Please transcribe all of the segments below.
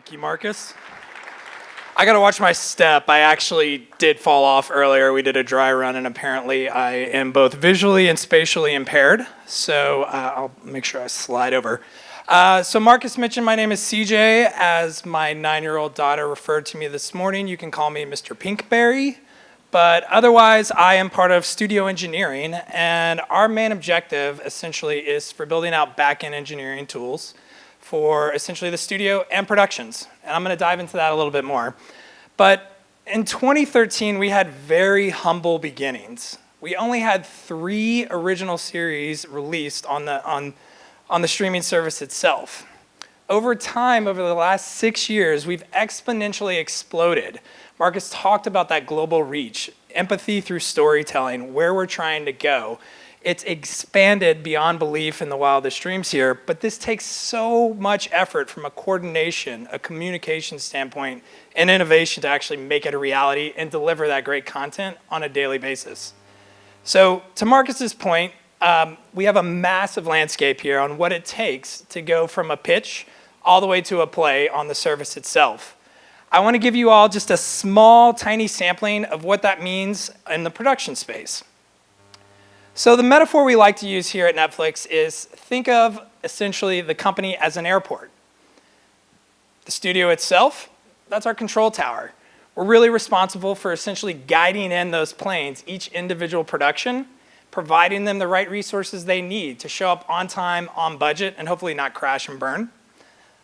Thank you, Marcus. I gotta watch my step. I actually did fall off earlier. We did a dry run, and apparently I am both visually and spatially impaired. So I'll make sure I slide over. So Marcus mentioned my name is CJ. As my 9-year-old daughter referred to me this morning, you can call me Mr. Pinkberry. But otherwise, I am part of studio engineering, and our main objective essentially is for building out back-end engineering tools for essentially the studio and productions. And I'm gonna dive into that a little bit more. But in 2013, we had very humble beginnings. We only had 3 original series released on the streaming service itself. Over time, over the last 6 years, we've exponentially exploded. Marcus talked about that global reach, empathy through storytelling, where we're trying to go. It's expanded beyond belief in the wildest dreams here, but this takes so much effort from a coordination, a communication standpoint, and innovation to actually make it a reality and deliver that great content on a daily basis. So to Marcus's point, we have a massive landscape here on what it takes to go from a pitch all the way to a play on the service itself. I want to give you all just a small, tiny sampling of what that means in the production space. So the metaphor we like to use here at Netflix is think of essentially the company as an airport. The studio itself, that's our control tower. We're really responsible for essentially guiding in those planes, each individual production, providing them the right resources they need to show up on time, on budget, and hopefully not crash and burn.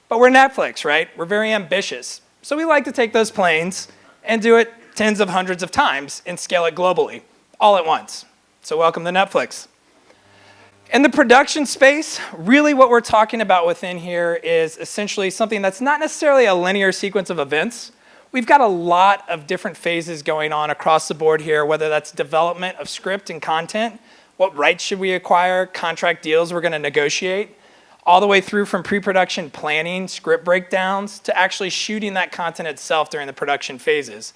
But we're Netflix, right? We're very ambitious. So we like to take those planes and do it tens of hundreds of times and scale it globally, all at once. So welcome to Netflix. In the production space, really what we're talking about within here is essentially something that's not necessarily a linear sequence of events. We've got a lot of different phases going on across the board here, whether that's development of script and content, what rights should we acquire, contract deals we're gonna negotiate, all the way through from pre-production planning, script breakdowns, to actually shooting that content itself during the production phases.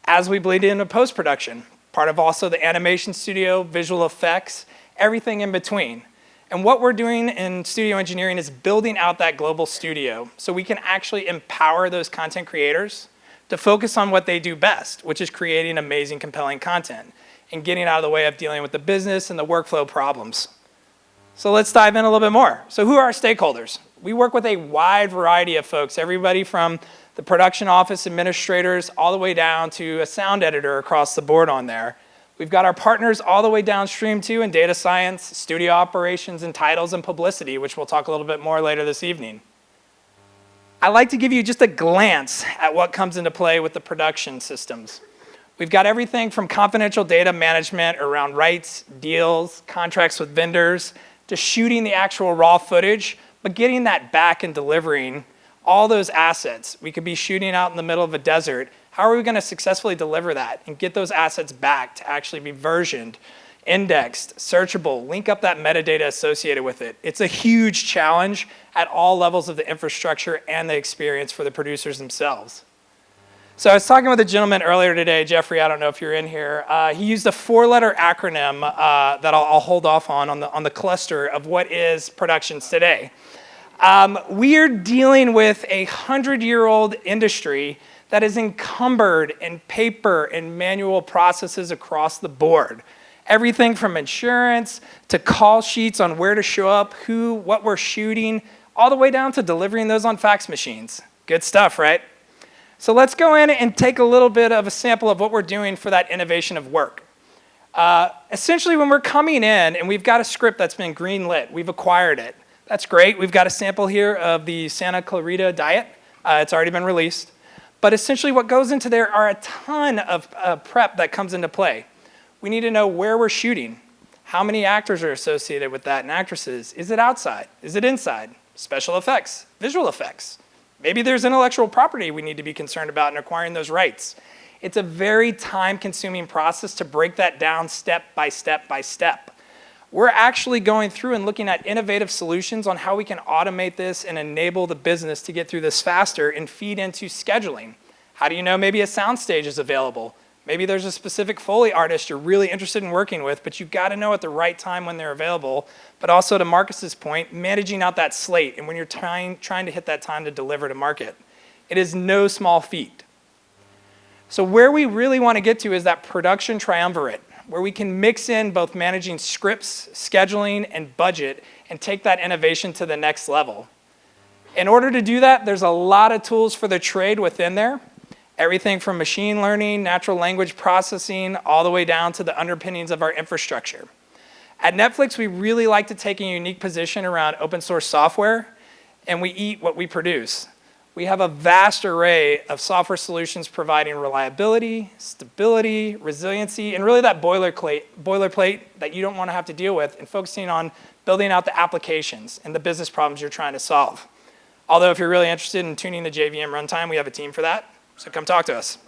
As we bleed into post-production, part of also the animation studio, visual effects, everything in between. And what we're doing in studio engineering is building out that global studio so we can actually empower those content creators to focus on what they do best, which is creating amazing, compelling content and getting out of the way of dealing with the business and the workflow problems. So let's dive in a little bit more. So who are our stakeholders? We work with a wide variety of folks, everybody from the production office administrators all the way down to a sound editor across the board on there. We've got our partners all the way downstream too in data science, studio operations, and titles and publicity, which we'll talk a little bit more later this evening. I like to give you just a glance at what comes into play with the production systems. We've got everything from confidential data management around rights, deals, contracts with vendors, to shooting the actual raw footage, but getting that back and delivering all those assets. We could be shooting out in the middle of a desert. How are we gonna successfully deliver that and get those assets back to actually be versioned, indexed, searchable, link up that metadata associated with it? It's a huge challenge at all levels of the infrastructure and the experience for the producers themselves. So I was talking with a gentleman earlier today, Jeffrey, I don't know if you're in here. He used a 4-letter acronym that I'll hold off on the cluster of what is productions today. We're dealing with a 100-year-old industry that is encumbered in paper and manual processes across the board. Everything from insurance to call sheets on where to show up, who, what we're shooting, all the way down to delivering those on fax machines. Good stuff, right? So let's go in and take a little bit of a sample of what we're doing for that innovation of work. Essentially, when we're coming in and we've got a script that's been green-lit, we've acquired it. That's great. We've got a sample here of the Santa Clarita Diet. It's already been released. But essentially what goes into there are a ton of prep that comes into play. We need to know where we're shooting, how many actors are associated with that and actresses. Is it outside? Is it inside? Special effects, visual effects. Maybe there's intellectual property we need to be concerned about in acquiring those rights. It's a very time-consuming process to break that down step by step by step. We're actually going through and looking at innovative solutions on how we can automate this and enable the business to get through this faster and feed into scheduling. How do you know maybe a soundstage is available? Maybe there's a specific Foley artist you're really interested in working with, but you've got to know at the right time when they're available. But also to Marcus's point, managing out that slate and when you're trying to hit that time to deliver to market. It is no small feat. So where we really want to get to is that production triumvirate, where we can mix in both managing scripts, scheduling, and budget, and take that innovation to the next level. In order to do that, there's a lot of tools for the trade within there. Everything from machine learning, natural language processing, all the way down to the underpinnings of our infrastructure. At Netflix, we really like to take a unique position around open source software, and we eat what we produce. We have a vast array of software solutions providing reliability, stability, resiliency, and really that boilerplate that you don't want to have to deal with, and focusing on building out the applications and the business problems you're trying to solve. Although if you're really interested in tuning the JVM runtime, we have a team for that, so come talk to us.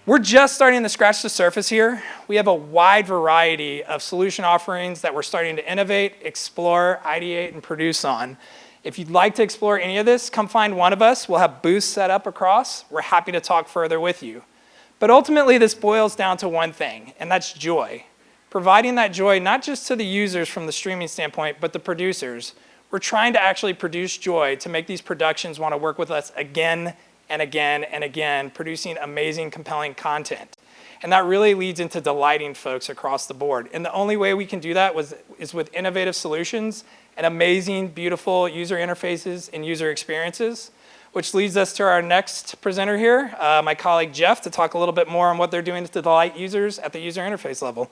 We're just starting to scratch the surface here. We have a wide variety of solution offerings that we're starting to innovate, explore, ideate, and produce on. If you'd like to explore any of this, come find one of us. We'll have booths set up across. We're happy to talk further with you. But ultimately, this boils down to one thing, and that's joy. Providing that joy not just to the users from the streaming standpoint, but the producers. We're trying to actually produce joy to make these productions want to work with us again and again and again, producing amazing, compelling content. And that really leads into delighting folks across the board. And the only way we can do that is with innovative solutions and amazing, beautiful user interfaces and user experiences, which leads us to our next presenter here, my colleague Jeff, to talk a little bit more on what they're doing to delight users at the user interface level.